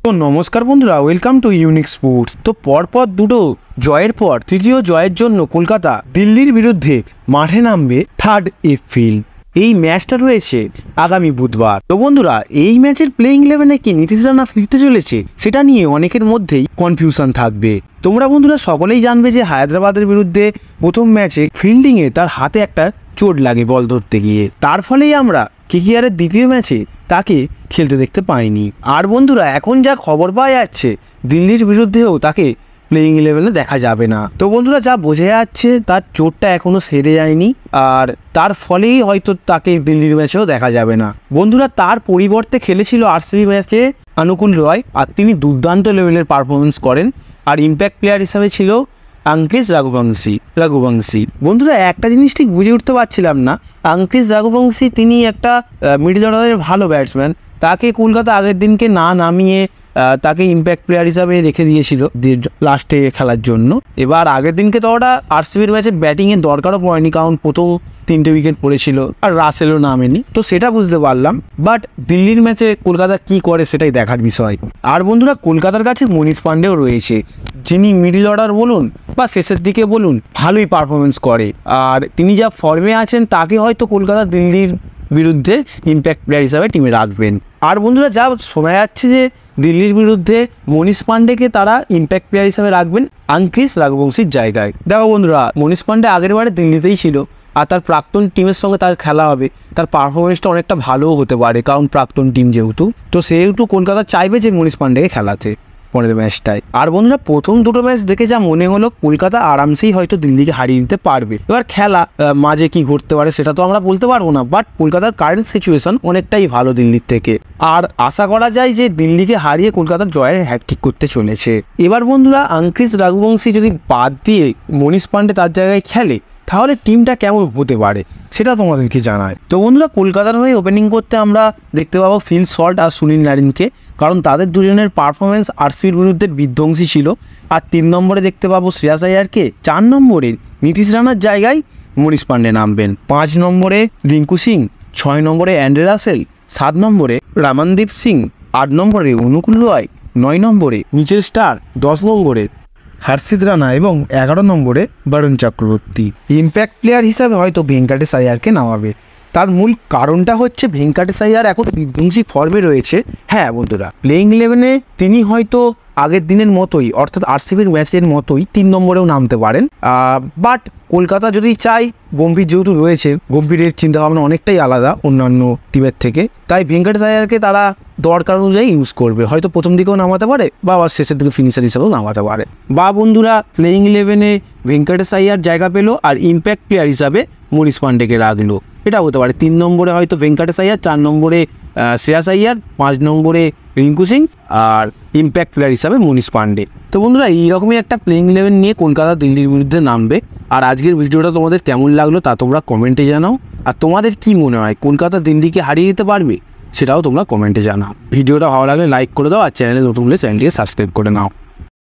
তো নমস্কার বন্ধুরা, ওয়েলকাম টু ইউনিক স্পোর্টস। তো পরপর দুটো জয়ের পর তৃতীয় জয়ের জন্য কলকাতা দিল্লির বিরুদ্ধে মাঠে নামবে 3 এপ্রিল। এই ম্যাচটা রয়েছে আগামী বুধবার। তো বন্ধুরা, এই ম্যাচের প্লেইং 11-এ কি নীতিশ রানা ফিরতে চলেছে সেটা নিয়ে অনেকের মধ্যেই কনফিউশন থাকবে। তোমরা বন্ধুরা সকলেই জানবে যে হায়দ্রাবাদের বিরুদ্ধে প্রথম ম্যাচে ফিল্ডিংয়ে তার হাতে একটা চোট লাগে বল ধরতে গিয়ে, তার ফলেই আমরা কেকেআরের দ্বিতীয় ম্যাচে তাকে খেলতে দেখতে পাইনি। আর বন্ধুরা, এখন যা খবর পাওয়া যাচ্ছে দিল্লির বিরুদ্ধেও তাকে প্লেইং 11-এ দেখা যাবে না। তো বন্ধুরা, যা বোঝা যাচ্ছে তার চোটটা এখনও সেরে যায়নি, আর তার ফলেই হয়তো তাকে দিল্লির ম্যাচেও দেখা যাবে না। বন্ধুরা, তার পরিবর্তে খেলেছিল আরসিবি ম্যাচে অনুকূল রয়, আর তিনি দুর্দান্ত লেভেলের পারফরমেন্স করেন। আর ইম্প্যাক্ট প্লেয়ার হিসাবে ছিল আঙ্কিশ রঘুবংশী। বন্ধুরা, একটা জিনিস ঠিক বুঝে উঠতে পারছিলাম না, আঙ্কিশ রঘুবংশী তিনি একটা মিডল অর্ডারের ভালো ব্যাটসম্যান, তাকে কলকাতা আগের দিনকে না নামিয়ে তাকে ইম্প্যাক্ট প্লেয়ার হিসাবে রেখে দিয়েছিল লাস্টে খেলার জন্য। এবার আগের দিনকে তো ওরা আরসিবির ম্যাচে ব্যাটিংয়ের দরকারও পড়েনি, কারণ প্রথম 3টে উইকেট পড়েছিল আর রাসেলও নামেনি, তো সেটা বুঝতে পারলাম। বাট দিল্লির ম্যাচে কলকাতা কি করে সেটাই দেখার বিষয়। আর বন্ধুরা, কলকাতার কাছে মনীষ পান্ডেও রয়েছে, যিনি মিডল অর্ডার বলুন বা শেষের দিকে বলুন ভালোই পারফরমেন্স করে। আর তিনি যা ফর্মে আছেন তাকে হয়তো কলকাতা দিল্লির বিরুদ্ধে ইম্প্যাক্ট প্লেয়ার হিসাবে টিমে রাখবেন। আর বন্ধুরা, যা শোনা যাচ্ছে যে দিল্লির বিরুদ্ধে মনীষ পান্ডেকে তারা ইম্প্যাক্ট প্লেয়ার হিসাবে রাখবেন আঙ্কিশ রঘুবংশীর জায়গায়। দেখো বন্ধুরা, মনীষ পান্ডে আগের বারে দিল্লিতেই ছিল, আর তার প্রাক্তন টিমের সঙ্গে তার খেলা হবে, তার পারফরমেন্সটা অনেকটা ভালোও হতে পারে, কারণ প্রাক্তন টিম যেহেতু। তো সেহেতু কলকাতা চাইবে যে মনীষ পান্ডেকে খেলাতে পরের ম্যাচটায়। আর বন্ধুরা, প্রথম দুটো ম্যাচ দেখে যা মনে হলো কলকাতা আরামসেই হয়তো দিল্লিকে হারিয়ে দিতে পারবে। এবার খেলা মাঝে কি ঘটতে পারে সেটা তো আমরা বলতে পারবো না, বাট কলকাতার কারেন্ট সিচুয়েশন অনেকটাই ভালো দিল্লির থেকে। আর আশা করা যায় যে দিল্লিকে হারিয়ে কলকাতার জয়ের হ্যাটট্রিক করতে চলেছে। এবার বন্ধুরা, আঙ্কিশ রঘুবংশী যদি বাদ দিয়ে মনীষ পান্ডে তার জায়গায় খেলে তাহলে টিমটা কেমন হতে পারে সেটা তোমাদেরকে জানায়। তো বন্ধুরা, কলকাতার হয়ে ওপেনিং করতে আমরা দেখতে পাবো ফিল সল্ট আর সুনীল নারিনকে, কারণ তাদের দুজনের পারফরমেন্স আরসিবির বিরুদ্ধে বিধ্বংসী ছিল। আর 3 নম্বরে দেখতে পাবো শ্রেয়াস আইয়ারকে, 4 নম্বরে নীতিশ রানার জায়গায় মনীষ পান্ডে নামবেন, 5 নম্বরে রিঙ্কু সিং, 6 নম্বরে অ্যান্ড্রে রাসেল, 7 নম্বরে রামনদীপ সিং, 8 নম্বরে অনুকূল রয়, 9 নম্বরে মিচেল স্টার্ক, 10 নম্বরে হর্ষিত রানা এবং 11 নম্বরে বরুণ চক্রবর্তী। ইম্প্যাক্ট প্লেয়ার হিসাবে হয়তো ভেঙ্কটেশ আইয়ারকে নামাবে। তার মূল কারণটা হচ্ছে ভেঙ্কটেশ আইয়ার এখন বিধ্বংসী ফর্মে রয়েছে। হ্যাঁ বন্ধুরা, প্লেইং 11-এ তিনি হয়তো আগের দিনের মতোই, অর্থাৎ আরসিবির ম্যাচের মতোই 3 নম্বরেও নামতে পারেন। বাট কলকাতা যদি চাই, গম্ভীর যেহেতু রয়েছে, গম্ভীরের চিন্তাভাবনা অনেকটাই আলাদা অন্যান্য টিমের থেকে, তাই ভেঙ্কটেশ আইয়ারকে তারা দরকার অনুযায়ী ইউজ করবে। হয়তো প্রথম দিকেও নামাতে পারে বা শেষের দিকে ফিনিশার হিসেবেও নামাতে পারে। বা বন্ধুরা, প্লেইং 11-এ ভেঙ্কটেশ আইয়ার জায়গা পেলো আর ইম্প্যাক্ট প্লেয়ার হিসাবে মনীষ পান্ডেকে রাখলো, এটা হতে পারে। 3 নম্বরে হয়তো ভেঙ্কটেশ আইয়ার, 4 নম্বরে শ্রেয়াস আইয়ার, 5 নম্বরে রিঙ্কু সিং, আর ইম্প্যাক্ট প্লেয়ার হিসাবে মনীষ পান্ডে। তো বন্ধুরা, এইরকমই একটা প্লেইং 11 নিয়ে কলকাতা দিল্লির বিরুদ্ধে নামবে। আর আজকের ভিডিওটা তোমাদের কেমন লাগলো তা তোমরা কমেন্টে জানাও। আর তোমাদের কি মনে হয় কলকাতা দিল্লিকে হারিয়ে দিতে পারবে সেটাও তোমরা কমেন্টে জানাও। ভিডিওটা ভালো লাগলে লাইক করে দাও, আর চ্যানেলে নতুন হলে চ্যানেলটিকে সাবস্ক্রাইব করে নাও।